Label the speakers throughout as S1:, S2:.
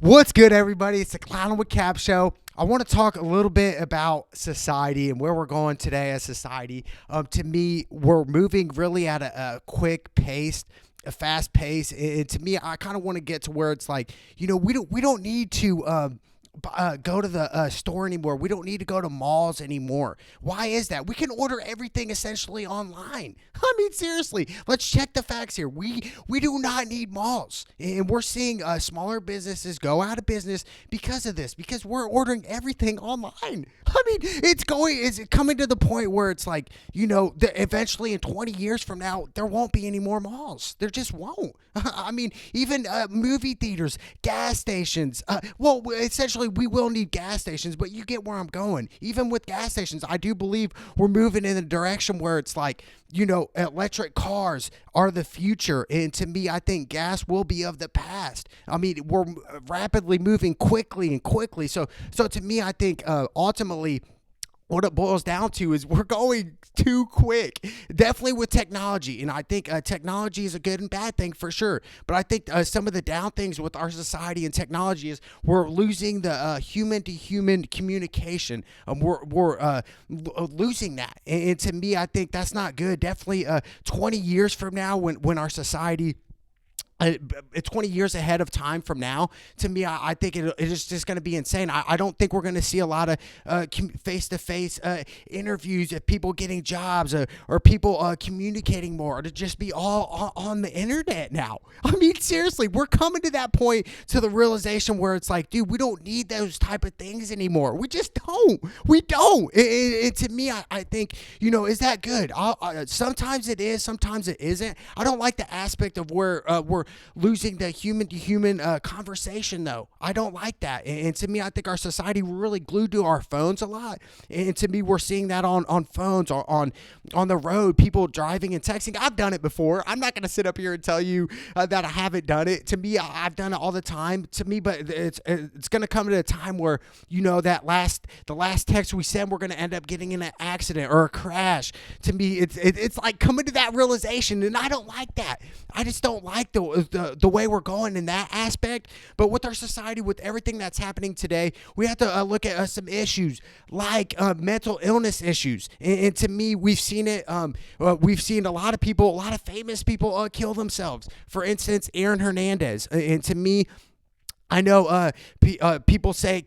S1: What's good, everybody? It's the Clown with Cap show. I want to talk a little bit about society and where we're going today as society. To me, we're moving really at a quick pace, a fast pace. And to me, I kind of want to get to where it's like, we don't need to go to the store anymore. We don't need to go to malls anymore. Why is that? We can order everything essentially online. I mean, seriously, let's check the facts here. We do not need malls, and we're seeing smaller businesses go out of business because of this. Because we're ordering everything online. I mean, it's coming to the point where it's like, eventually in 20 years from now, there won't be any more malls. There just won't. I mean, even movie theaters, gas stations. Well, essentially, we will need gas stations, but you get where I'm going. Even with gas stations, I do believe we're moving in a direction where it's like, electric cars are the future. And to me, I think gas will be of the past. I mean, we're rapidly moving quickly and quickly. So to me, I think ultimately, what it boils down to is we're going too quick, definitely with technology. And I think technology is a good and bad thing for sure. But I think some of the down things with our society and technology is we're losing the human to human communication. We're losing that. And to me, I think that's not good. Definitely 20 years from now, when our society 20 years ahead of time from now, to me, I think it is just going to be insane. I don't think we're going to see a lot of face-to-face interviews of people getting jobs or people communicating more, to just be all on the internet now. I mean, seriously, we're coming to that point, to the realization where it's like, dude, we don't need those type of things anymore. We just don't. We don't. To me, I think, is that good? Sometimes it is, sometimes it isn't. I don't like the aspect of where we're losing the human to human conversation, though. I don't like that. And to me, I think our society, we're really glued to our phones a lot. And to me, we're seeing that on phones, or on the road, people driving and texting. I've done it before. I'm not going to sit up here and tell you that I haven't done it. To me, I've done it all the time. To me, but it's going to come to a time where, the last text we send, we're going to end up getting in an accident or a crash. To me, it's like coming to that realization, and I don't like that. I just don't like the way we're going in that aspect. But with our society, with everything that's happening today, we have to look at some issues like mental illness issues. And to me, we've seen it. We've seen a lot of famous people kill themselves. For instance, Aaron Hernandez. And to me, I know people say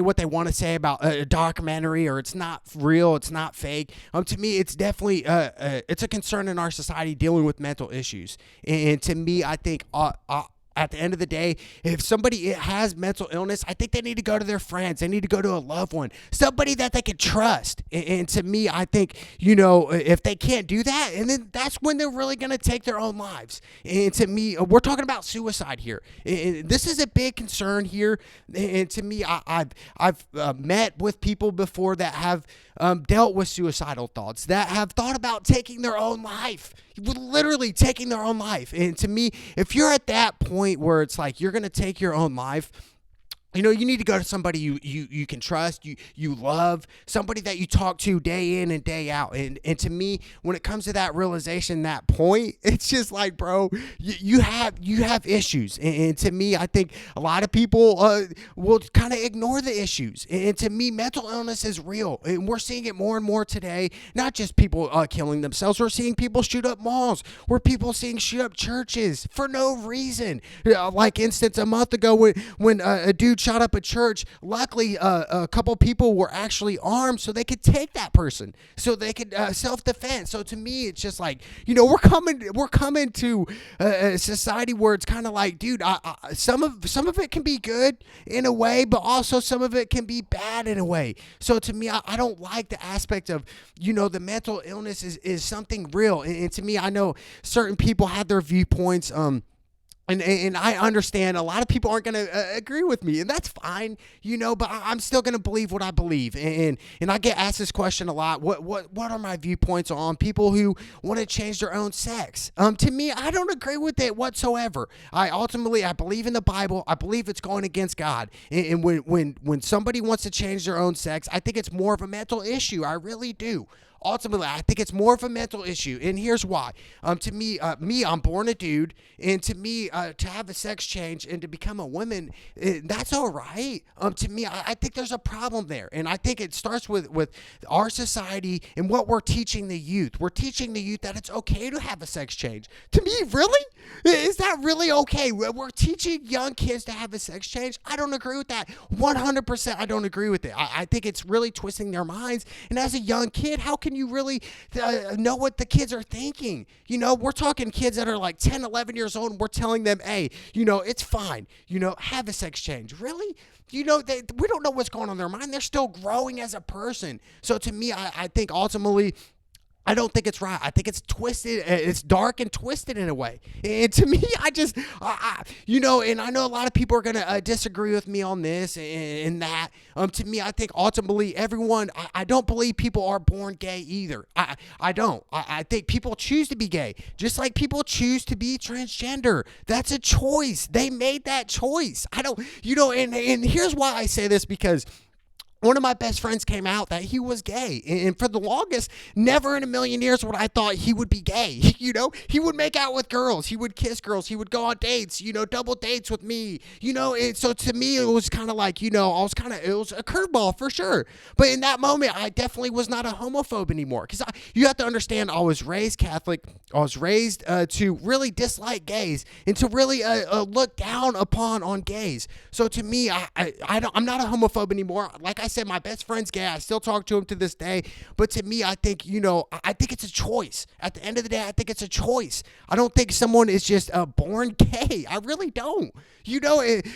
S1: what they want to say about a documentary, or it's not real, it's not fake. To me, it's definitely it's a concern in our society dealing with mental issues. And to me, I think at the end of the day, if somebody has mental illness, I think they need to go to their friends. They need to go to a loved one, somebody that they can trust. And to me, I think, if they can't do that, and then that's when they're really going to take their own lives. And to me, we're talking about suicide here. And this is a big concern here. And to me, I've met with people before that have dealt with suicidal thoughts, that have thought about taking their own life, literally taking their own life. And to me, if you're at that point where it's like you're going to take your own life, you need to go to somebody you can trust, you love, somebody that you talk to day in and day out. And to me, when it comes to that realization, that point, it's just like, bro, you have issues. And to me, I think a lot of people will kind of ignore the issues. And to me, mental illness is real. And we're seeing it more and more today. Not just people killing themselves. We're seeing people shoot up malls. We're people seeing shoot up churches for no reason. Like instance, a month ago when a dude shot up a church. Luckily, a couple people were actually armed, so they could take that person, so they could self-defense. So to me, it's just like, we're coming to a society where it's kind of like, dude, some of it can be good in a way, but also some of it can be bad in a way. So to me, I don't like the aspect of, the mental illness is something real. And to me, I know certain people have their viewpoints. And I understand a lot of people aren't going to agree with me, and that's fine, but I'm still going to believe what I believe. And I get asked this question a lot. What are my viewpoints on people who want to change their own sex? To me, I don't agree with it whatsoever. I believe in the Bible. I believe it's going against God. And when somebody wants to change their own sex, I think it's more of a mental issue. I really do. ultimately, I think it's more of a mental issue, and here's why. To me, I'm born a dude, and to me, to have a sex change and to become a woman, that's all right. To me, I think there's a problem there, and I think it starts with our society and what we're teaching the youth. We're teaching the youth that it's okay to have a sex change. To me, really, is that really okay? We're teaching young kids to have a sex change. I don't agree with that. 100%, I don't agree with it. I think it's really twisting their minds. And as a young kid, how can you really know what the kids are thinking? We're talking kids that are like 10, 11 years old, and we're telling them, hey, it's fine. Have a sex change. Really? We don't know what's going on in their mind. They're still growing as a person. So to me, I think ultimately, I don't think it's right. I think it's twisted. It's dark and twisted in a way. And to me, and I know a lot of people are going to disagree with me on this and that. To me, I think ultimately everyone, I don't believe people are born gay either. I don't. I think people choose to be gay, just like people choose to be transgender. That's a choice. They made that choice. I don't, and here's why I say this, because one of my best friends came out that he was gay. And for the longest, never in a million years would I thought he would be gay. He would make out with girls. He would kiss girls. He would go on dates, double dates with me. And so to me, it was kind of like, it was a curveball for sure. But in that moment, I definitely was not a homophobe anymore. Because you have to understand, I was raised Catholic. I was raised to really dislike gays and to really look down upon on gays. So to me, I'm not a homophobe anymore. Like I said, my best friend's gay. I still talk to him to this day. But to me, I think, I think it's a choice. At the end of the day, I think it's a choice. I don't think someone is just born gay. I really don't.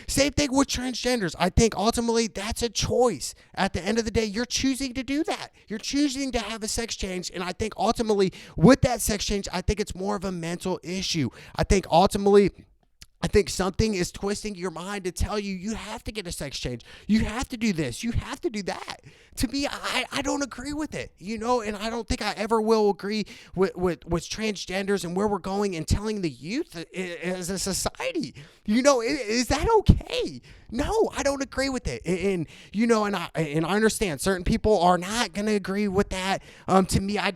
S1: Same thing with transgenders. I think ultimately that's a choice. At the end of the day, you're choosing to do that. You're choosing to have a sex change. And I think ultimately with that sex change, I think it's more of a mental issue. I think something is twisting your mind to tell you have to get a sex change. You have to do this. You have to do that. To me, I don't agree with it, and I don't think I ever will agree with transgenders and where we're going and telling the youth as a society. Is that okay? No, I don't agree with it. And I understand certain people are not going to agree with that. To me, I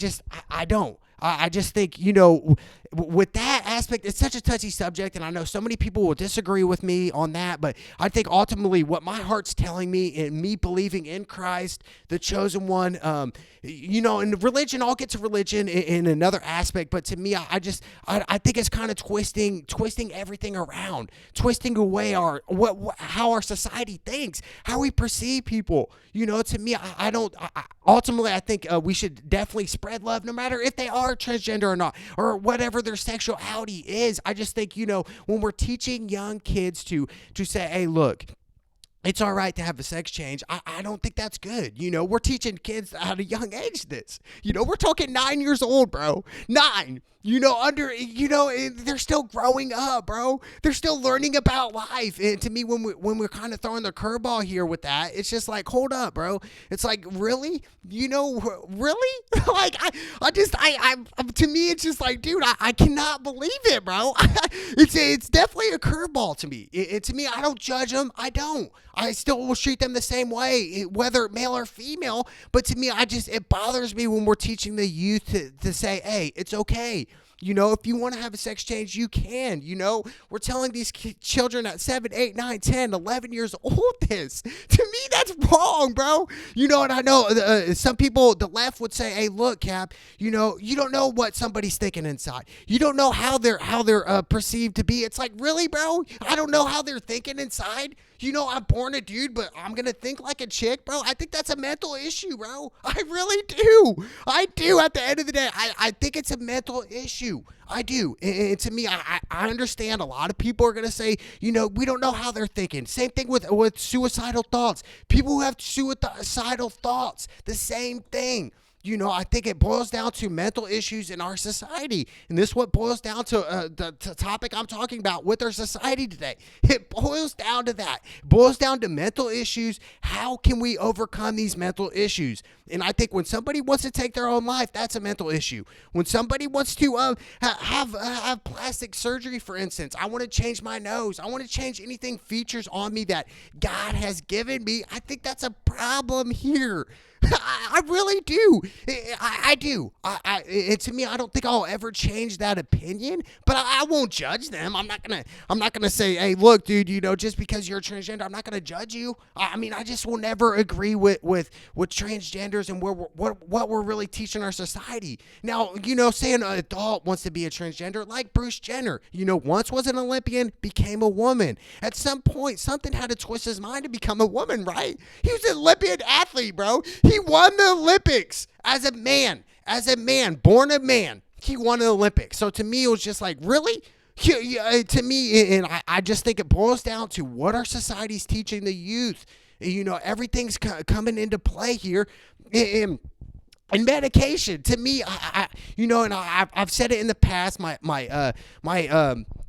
S1: don't. I just think, with that aspect, it's such a touchy subject, and I know so many people will disagree with me on that, but I think ultimately what my heart's telling me and me believing in Christ, the chosen one, and religion, I'll get to religion in another aspect, but to me, I think it's kind of twisting everything around, twisting away how our society thinks, how we perceive people. To me, ultimately, I think we should definitely spread love no matter if they are transgender or not, or whatever their sexuality is. I just think, when we're teaching young kids to say, hey, look, it's all right to have a sex change, I don't think that's good. We're teaching kids at a young age this. We're talking 9 years old, bro. 9. They're still growing up, bro. They're still learning about life. And to me, when we're kind of throwing the curveball here with that, it's just like, hold up, bro. It's like, really? Really? Like, to me, it's just like, dude, I cannot believe it, bro. It's definitely a curveball to me. To me, I don't judge them. I don't. I still will treat them the same way, whether male or female. But to me, it bothers me when we're teaching the youth to say, hey, it's okay. If you want to have a sex change, you can. We're telling these children at 7, 8, 9, 10, 11 years old this. To me, that's wrong, bro. And I know some people, the left would say, hey, look, Cap, you don't know what somebody's thinking inside. You don't know how they're perceived to be. It's like, really, bro? I don't know how they're thinking inside. I'm born a dude, but I'm going to think like a chick, bro. I think that's a mental issue, bro. I really do. I do. At the end of the day, I think it's a mental issue. I do. And to me, I understand a lot of people are going to say, we don't know how they're thinking. Same thing with suicidal thoughts. People who have suicidal thoughts, the same thing. I think it boils down to mental issues in our society. And this is what boils down to the topic I'm talking about with our society today. It boils down to that. It boils down to mental issues. How can we overcome these mental issues? And I think when somebody wants to take their own life, that's a mental issue. When somebody wants to have plastic surgery, for instance, I want to change my nose, I want to change anything features on me that God has given me, I think that's a problem here. I really do. I do. To me, I don't think I'll ever change that opinion, but I won't judge them. I'm not gonna say, hey, look, dude, just because you're transgender, I'm not gonna judge you. I mean, I just will never agree with transgenders and what we're really teaching our society. Now, say an adult wants to be a transgender, like Bruce Jenner, once was an Olympian, became a woman. At some point, something had to twist his mind to become a woman, right? He was an Olympian athlete, bro. He won the Olympics as a man, born a man. He won the Olympics. So to me, it was just like, really? To me, and I just think it boils down to what our society's teaching the youth. Everything's coming into play here. And medication, to me, and I've said it in the past, my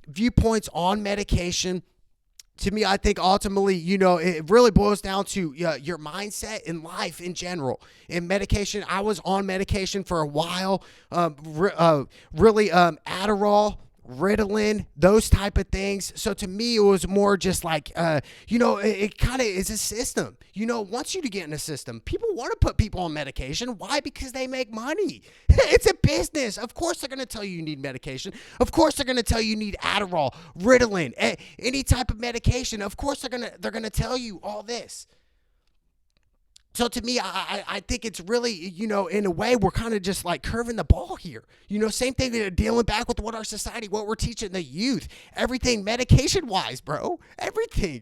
S1: viewpoints on medication. To me, I think ultimately, it really boils down to your mindset in life in general. In medication, I was on medication for a while, really Adderall, Ritalin, those type of things. So to me, it was more just like, it kind of is a system. Once you to get in a system, people want to put people on medication. Why? Because they make money. It's a business. Of course they're going to tell you need medication. Of course they're going to tell you need Adderall, Ritalin, any type of medication. Of course they're going to tell you all this. So to me, I think it's really, in a way, we're kind of just like curving the ball here. Same thing, dealing back with what we're teaching the youth. Everything medication-wise, bro. Everything.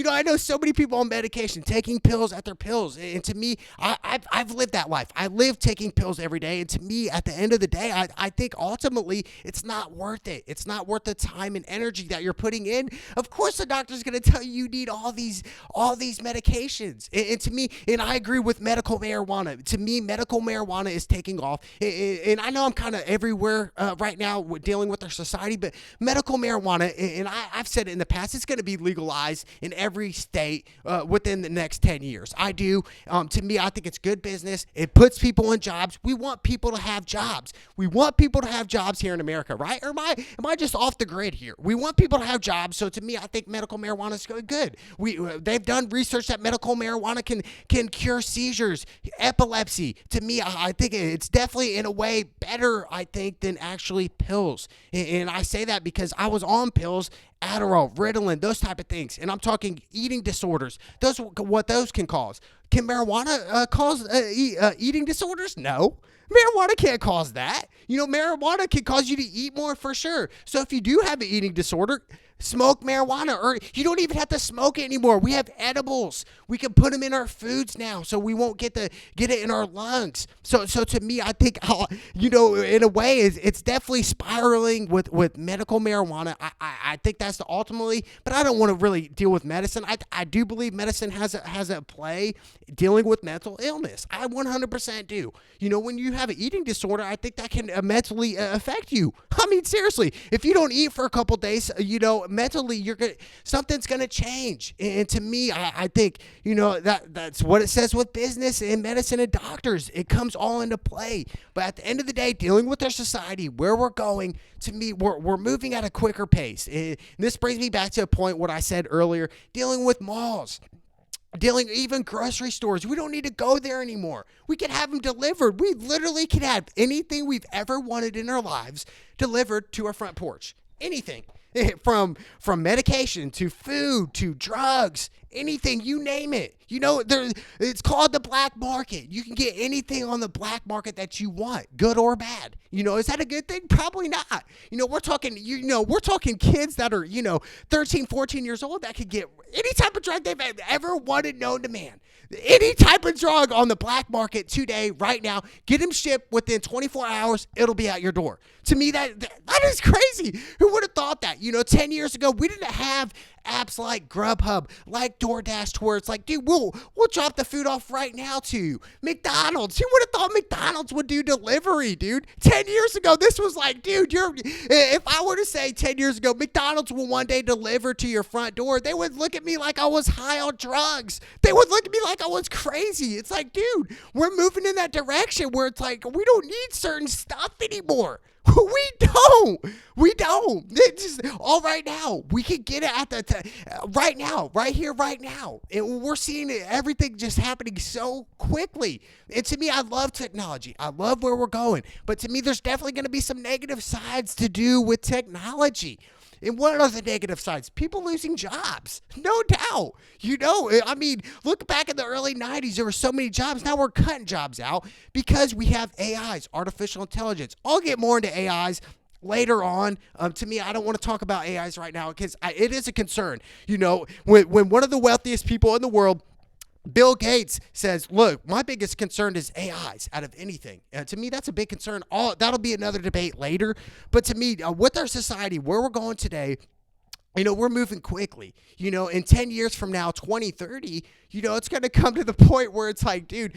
S1: I know so many people on medication, taking pills after pills. And to me, I've lived that life. I live taking pills every day. And to me, at the end of the day, I think ultimately it's not worth it. It's not worth the time and energy that you're putting in. Of course, the doctor's going to tell you need all these medications. And to me, and I agree with medical marijuana. To me, medical marijuana is taking off. And I know I'm kind of everywhere right now dealing with our society, but medical marijuana, and I've said it in the past, it's going to be legalized in every state within the next 10 years. I do. To me, I think it's good business. It puts people in jobs. We want people to have jobs. We want people to have jobs here in America, right? Or am I just off the grid here? We want people to have jobs. So to me, I think medical marijuana is good. They've done research that medical marijuana can cure seizures, epilepsy. To me, I think it's definitely in a way better, I think, than actually pills. And I say that because I was on pills, Adderall, Ritalin, those type of things. And I'm talking eating disorders. What those can cause. Can marijuana cause eating disorders? No. Marijuana can't cause that. Marijuana can cause you to eat more for sure. So if you do have an eating disorder, smoke marijuana, or you don't even have to smoke it anymore. We have edibles. We can put them in our foods now, so we won't get it in our lungs. So to me, I think, in a way, it's definitely spiraling with medical marijuana. I think that's the ultimately, but I don't want to really deal with medicine. I do believe medicine has a play dealing with mental illness. I 100% do. When you have an eating disorder, I think that can mentally affect you. I mean, seriously, if you don't eat for a couple days, mentally something's gonna change. And to me, I think that's what it says with business and medicine and doctors. It comes all into play. But at the end of the day, dealing with our society, where we're going, to me, we're moving at a quicker pace. And this brings me back to a point what I said earlier, dealing with malls. Even grocery stores. We don't need to go there anymore. We can have them delivered. We literally can have anything we've ever wanted in our lives delivered to our front porch. Anything. From medication to food to drugs, anything, you name it. It's called the black market. You can get anything on the black market that you want, good or bad. Is that a good thing? Probably not. We're talking kids that are, 13, 14 years old that could get any type of drug they've ever wanted known to man. Any type of drug on the black market today, right now, get them shipped within 24 hours, it'll be at your door. To me, that is crazy. Who would have thought that? 10 years ago, we didn't have apps like Grubhub, like DoorDash, to where it's like, dude, we'll drop the food off right now to you. McDonald's, who would have thought McDonald's would do delivery, dude? 10 years ago, this was like, dude, if I were to say 10 years ago, McDonald's will one day deliver to your front door, they would look at me like I was high on drugs. They would look at me like I was crazy. It's like, dude, we're moving in that direction where it's like, we don't need certain stuff anymore. We don't. It's just all right now. We can get it at the right now, right here, right now. And we're seeing everything just happening so quickly. And to me, I love technology. I love where we're going. But to me, there's definitely going to be some negative sides to do with technology. And what are the negative sides? People losing jobs, no doubt. I mean, look back in the early 90s, there were so many jobs. Now we're cutting jobs out because we have AIs, artificial intelligence. I'll get more into AIs later on. To me, I don't want to talk about AIs right now because it is a concern. When one of the wealthiest people in the world, Bill Gates, says, look, my biggest concern is AIs out of anything. To me, that's a big concern. That'll be another debate later. But to me, with our society, where we're going today, we're moving quickly. In 10 years from now, 2030, it's going to come to the point where it's like, dude,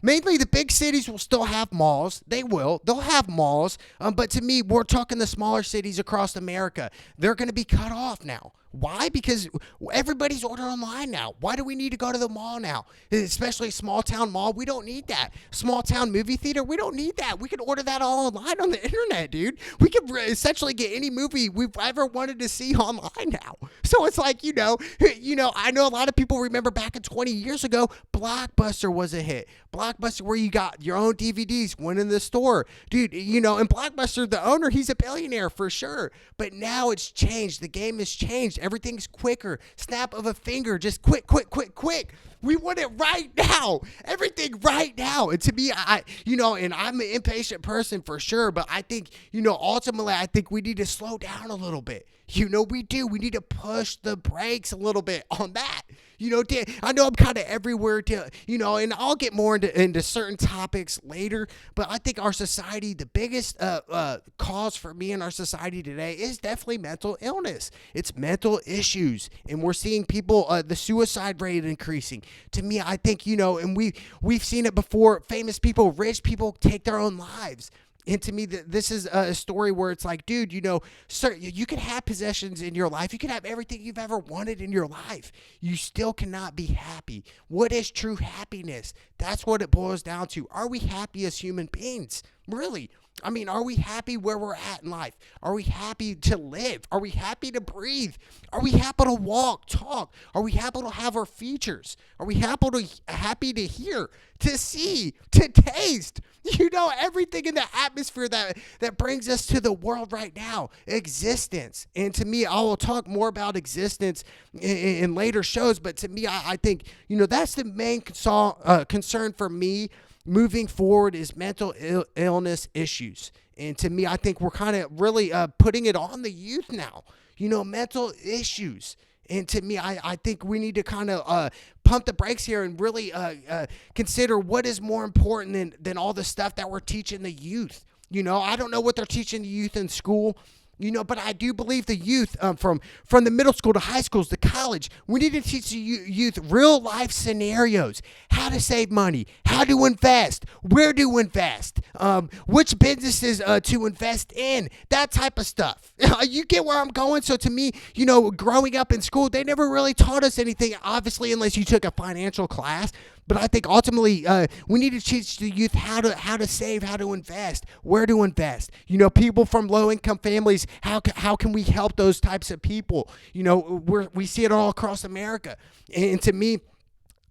S1: mainly the big cities will still have malls. They'll have malls. But to me, we're talking the smaller cities across America. They're going to be cut off now. Why? Because everybody's ordering online now. Why do we need to go to the mall now? Especially a small town mall. We don't need that. Small town movie theater. We don't need that. We can order that all online on the internet, dude. We can essentially get any movie we've ever wanted to see online now. So it's like, I know a lot of people remember back in 20 years ago, Blockbuster was a hit. Blockbuster, where you got your own DVDs, went in the store. Dude, and Blockbuster, the owner, he's a billionaire for sure. But now it's changed. The game has changed. Everything's quicker. Snap of a finger. Just quick. We want it right now. Everything right now. And to me, and I'm an impatient person for sure, but I think, ultimately, I think we need to slow down a little bit. We do. We need to push the brakes a little bit on that. I know I'm kind of everywhere, and I'll get more into certain topics later, but I think our society, the biggest cause for me in our society today is definitely mental illness. It's mental issues, and we're seeing people, the suicide rate increasing. To me, I think, and we've seen it before, famous people, rich people take their own lives. And to me, this is a story where it's like, dude, sir, you can have possessions in your life. You can have everything you've ever wanted in your life. You still cannot be happy. What is true happiness? That's what it boils down to. Are we happy as human beings? Really? I mean, are we happy where we're at in life? Are we happy to live? Are we happy to breathe? Are we happy to walk, talk? Are we happy to have our features? Are we happy to hear, to see, to taste? Everything in the atmosphere that brings us to the world right now. Existence. And to me, I will talk more about existence in later shows, but to me, I think, that's the main concern for me moving forward is mental illness issues. And to me, I think we're kind of really putting it on the youth now, mental issues. And to me, I think we need to kind of pump the brakes here and really consider what is more important than all the stuff that we're teaching the youth. I don't know what they're teaching the youth in school. But I do believe the youth from the middle school to high schools to college, we need to teach the youth real life scenarios, how to save money, how to invest, where to invest, which businesses to invest in, that type of stuff. You get where I'm going? So to me, growing up in school, they never really taught us anything, obviously, unless you took a financial class. But I think ultimately we need to teach the youth how to save, how to invest, where to invest. People from low-income families, how can we help those types of people? We see it all across America. And to me,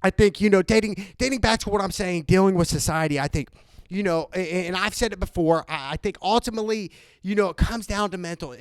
S1: I think, dating back to what I'm saying, dealing with society, I think, and I've said it before, I think ultimately, it comes down to mental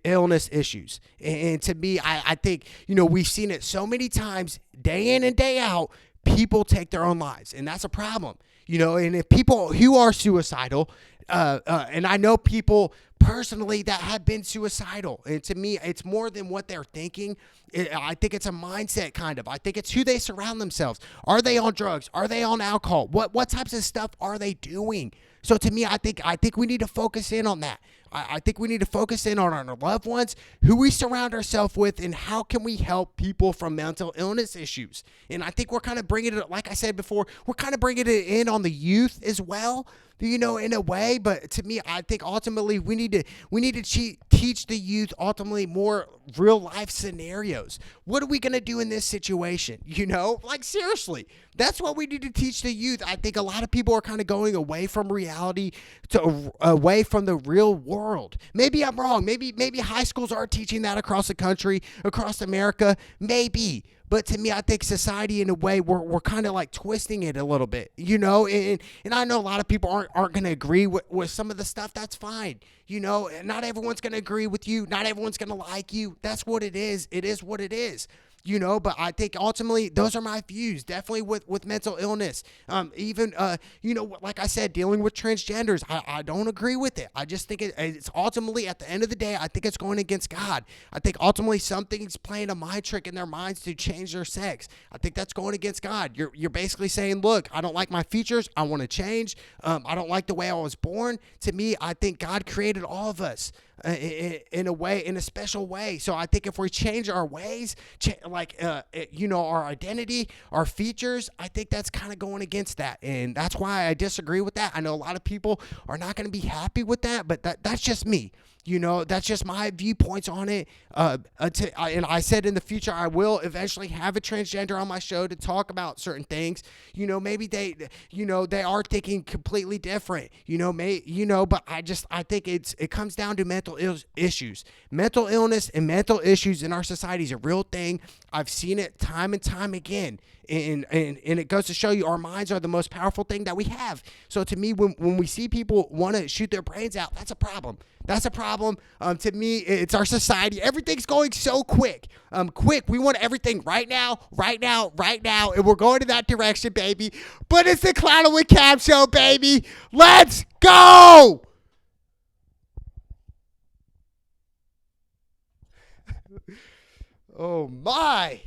S1: illness issues. And to me, I think, we've seen it so many times, day in and day out, people take their own lives, and that's a problem. And if people who are suicidal, and I know people personally that have been suicidal. And to me, it's more than what they're thinking. I think it's a mindset kind of. I think it's who they surround themselves. Are they on drugs? Are they on alcohol? What types of stuff are they doing? So to me, I think we need to focus in on that. I think we need to focus in on our loved ones, who we surround ourselves with, and how can we help people from mental illness issues. And I think we're kind of bringing it, like I said before, we're kind of bringing it in on the youth as well, in a way. But to me, I think ultimately we need to teach the youth ultimately more real life scenarios. What are we going to do in this situation? Like seriously, that's what we need to teach the youth. I think a lot of people are kind of going away from reality to away from the real world. Maybe I'm wrong. Maybe high schools are teaching that across the country, across America. Maybe. But to me, I think society, in a way, we're kind of like twisting it a little bit, and I know a lot of people aren't going to agree with some of the stuff. That's fine. Not everyone's going to agree with you. Not everyone's going to like you. That's what it is. It is what it is. But I think ultimately those are my views, definitely with mental illness. Even, like I said, dealing with transgenders, I don't agree with it. I just think it's ultimately, at the end of the day, I think it's going against God. I think ultimately something's playing a mind trick in their minds to change their sex. I think that's going against God. You're basically saying, look, I don't like my features. I want to change. I don't like the way I was born. To me, I think God created all of us in a way, in a special way. So I think if we change our ways, our identity, our features, I think that's kind of going against that. And that's why I disagree with that. I know a lot of people are not going to be happy with that, but that's just me. That's just my viewpoints on it. And I said in the future, I will eventually have a transgender on my show to talk about certain things. Maybe they are thinking completely different. But I think it comes down to mental issues. Mental illness and mental issues in our society is a real thing. I've seen it time and time again. And it goes to show you our minds are the most powerful thing that we have. So to me, when we see people want to shoot their brains out, that's a problem. That's a problem. To me, it's our society. Everything's going so quick. Quick. We want everything right now, right now, right now. And we're going in that direction, baby. But it's the Clown with Cam show, baby. Let's go! Oh, my.